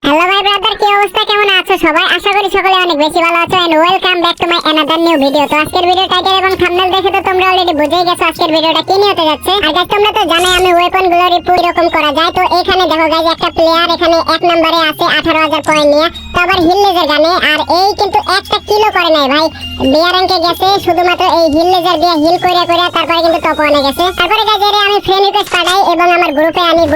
Hello ভাই brother, কি অবস্থা, কেমন আছো সবাই? আশা করি সকলে অনেক বেশি ভালো আছো and welcome back to my another new video. তো আজকের ভিডিও টাইটেল এবং থাম্বনেল দেখে তো তোমরা অলরেডি বুঝেই গেছো আজকের ভিডিওটা কি নিয়ে হতে যাচ্ছে। আর গাইস তোমরা তো জানোই আমি ওয়েপন গুলো রিভিউ এরকম করা যায়। তো এখানে দেখো গাইস একটা প্লেয়ার এখানে এক নম্বরে আছে 18000 পয়েন্ট নিয়ে, তো আবার হিল লেজার গানে। আর এই কিন্তু একটা কিলো করে নাই ভাই, বিয়ার র্যাঙ্কে গেছে শুধুমাত্র এই হিল লেজার দিয়ে হিল কইরা তারপরে কিন্তু টপ ওয়ানে গেছে। তারপরে গাইস এর আমি ফ্রেন্ড রিকোয়েস্ট পাঠাই এবং আমার গ্রুপে আনার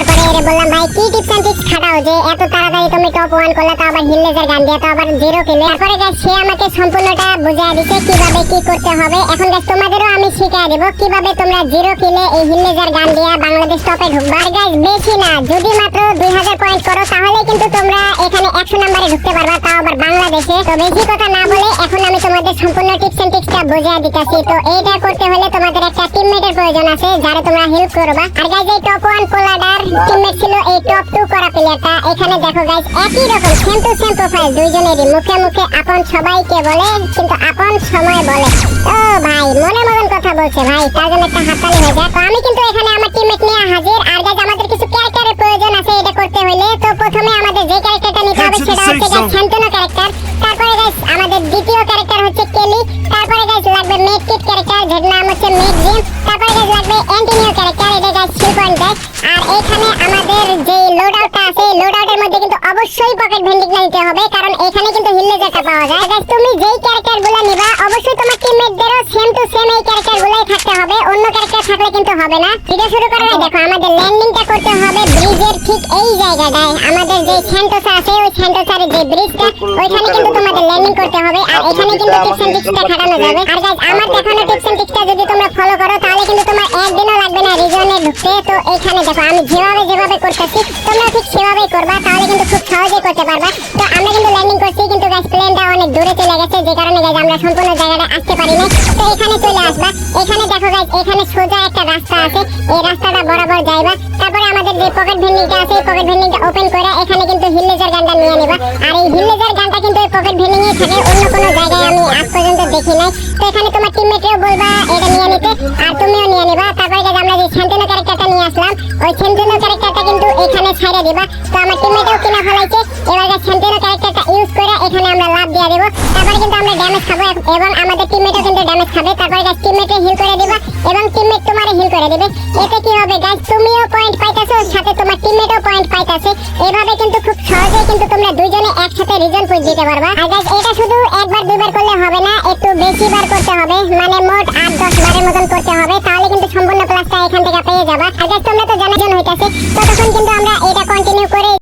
পরে এর বললাম ভাই কি টিপস এন্ড ট্রিক্স খাটাও যে এত তাড়াতাড়ি তুমি টপ ওয়ান করলে, তো আবার হিল লেজার গান দিয়ে, তো আবার জিরো কিলে। তারপরে গাইস সে আমাকে সম্পূর্ণটা বুঝিয়ে দিছে কিভাবে কি করতে হবে। এখন গাইস তোমাদেরও আমি শিখিয়ে দেব কিভাবে তোমরা জিরো কিলে এই হিল লেজার গান দিয়ে বাংলাদেশ টপে ঢুকবা। আর গাইস বেশি না, যদি মাত্র 2000 পয়েন্ট করো তাহলে কিন্তু তোমরা এখানে 100 নম্বরে ঢুকতে পারবা, তাও আবার বাংলাদেশে। তো বেশি কথা না বলে এখন আমি তোমাদের সম্পূর্ণ টিপস এন্ড ট্রিক্সটা বুঝিয়ে দিতেছি। তো এইটা করতে হলে তোমাদের একটা টিমমেটের প্রয়োজন আছে যারা তোমরা হেল্প করবা। আর গাইস এই টপ 1 কোলাডার টিমমেট ছিল এই টপ 2 করা প্লেয়ারটা। এখানে দেখো গাইস একই রকম সেম টু সেম প্রোফাইল, দুইজনেরই মুখে মুখে আপন সবাইকে বলে, কিন্তু আপন সময় বলে। ও ভাই মনে মতন কথা বলছে ভাই, তার জন্য একটা হাততালি হয়ে যায়। তো আমি কিন্তু এখানে আমার টিমমেট নিয়ে হাজির। আর গাইস আমাদের কিছু ক্যারেক্টারের প্রয়োজন আছে এটা করতে হলে। তো প্রথমে আমাদের যে ক্যারেক্টারটা নিতে হবে সেটা হচ্ছে গাইস শান্তনু ক্যারেক্টার। তারপরে গাইস আমাদের দ্বিতীয় ক্যারেক্টার হচ্ছে কেলি। তারপরে গাইস লাগবে মেডকিট ক্যারেক্টার, যার নাম হচ্ছে মেডজিম। তারপরে গাইস লাগবে অ্যান্টিনিও ক্যারেক্টার, এটা গাইস শিল পয়েন্ট দেয়। আর এখানে আমাদের যে লোড আউটটা আছে এই লোড আউটের মধ্যে কিন্তু অবশ্যই পকেট ভেন্ডিং নিতে হবে, কারণ এখানে কিন্তু হিল লেজারটা পাওয়া যায়। গাইস তুমি যেই ক্যারেক্টারগুলো নিবা অবশ্যই তোমার টিমমেটদেরও সেম টু সেম এই ক্যারেক্টারগুলোই থাকতে হবে, অন্য ক্যারেক্টার থাকলে কিন্তু হবে না। ভিডিও শুরু করার আগে দেখো আমাদের ল্যান্ডিংটা করতে হবে ব্রিজের ঠিক এই জায়গাটায়। আমাদের যে স্যান্টোসা আছে ওই স্যান্টোসার যে ব্রিজটা ওইখানে কিন্তু তোমাদের ল্যান্ডিং করতে হবে। আর এখানে কিন্তু টিপস এন্ড ট্রিক্সটা খাটানো যাবে। আর গাইস আমার দেখানো টিপস এন্ড ট্রিক্সটা যদি তোমরা ফলো করো তাহলে কিন্তু তোমার একদিনও লাগবে না রিজনে ঢুকতে। তো এইখানে দেখো আমি যেভাবে করতেছি তোমরা ঠিক সেভাবেই করবা, তাহলে কিন্তু খুব সহজেই করতে পারবা। তো আমরা কিন্তু ল্যান্ডিং করছি, কিন্তু গাইস প্লেনটা অনেক দূরে চলে গেছে, যে কারণে গাইস আমরা সম্পূর্ণ জায়গাটা আসতে পারি না। তো এখানে চলে আসবা। এখানে দেখো গাইস এখানে সোজা একটা রাস্তা আছে, এই রাস্তাটা বরাবর যাইবা। তারপরে আমাদের যে পকেট ভেন্ডিংটা আছে এই পকেট ভেন্ডিংটা ওপেন করে এখানে কিন্তু হিল লেজার গানটা নিয়ে নিবা। আর এই হিল লেজার গানটা কিন্তু এই পকেট ভেন্ডিং এ থাকে, অন্য কোনো জায়গায় আমি আজ পর্যন্ত দেখি নাই। তো এখানে তোমার টিমমেটকেও বলবা এটা নিয়ে নিতে, আর তুমিও নিয়ে নিবা। তারপরে গাইস আমরা যে শান্তনু ক্যারেক্টারটা নিয়ে আসলাম ওই শান্তনু ক্যারেক্টারটা কিন্তু এখানে ছাইড়ে দিবা। তো আমার টিমমেটও কিনা ফলাইছে, এবার গাইস শান্তনু ক্যারেক্টারটা ইউজ করে এখানে আমরা লাভ দিয়ে দেব। তারপরে কিন্তু আমরা ড্যামেজ খাবো এবং আমাদের টিমমেটও কিন্তু ড্যামেজ খাবে। তারপরে গাইস টিমমেটে হিল করে দিবা এবং টিমমেট তোমারে হিল করে দিবে। এতে কি হবে গাইস, তুমিও পয়েন্ট পাইতাছো সাথে তোমার টিমমেটও পয়েন্ট পাইতাছে। এভাবে কিন্তু খুব সহজেই কিন্তু তোমরা দুইজনে একসাথে রিজন পুশ দিতে পারবা। আর গাইস এটা শুধু একবার দুইবার করলে হবে না, একটু বেশি বার করতে হবে, মানে মোট 8-10 বারের মতন করতে হবে, তাহলে কিন্তু সম্পূর্ণ প্লাসটা এখান থেকে পেয়ে যাবা। আর গাইস তোমরা তো জানাজন হইতাছে, ততক্ষণ কিন্তু আমরা এটা কন্টিনিউ করে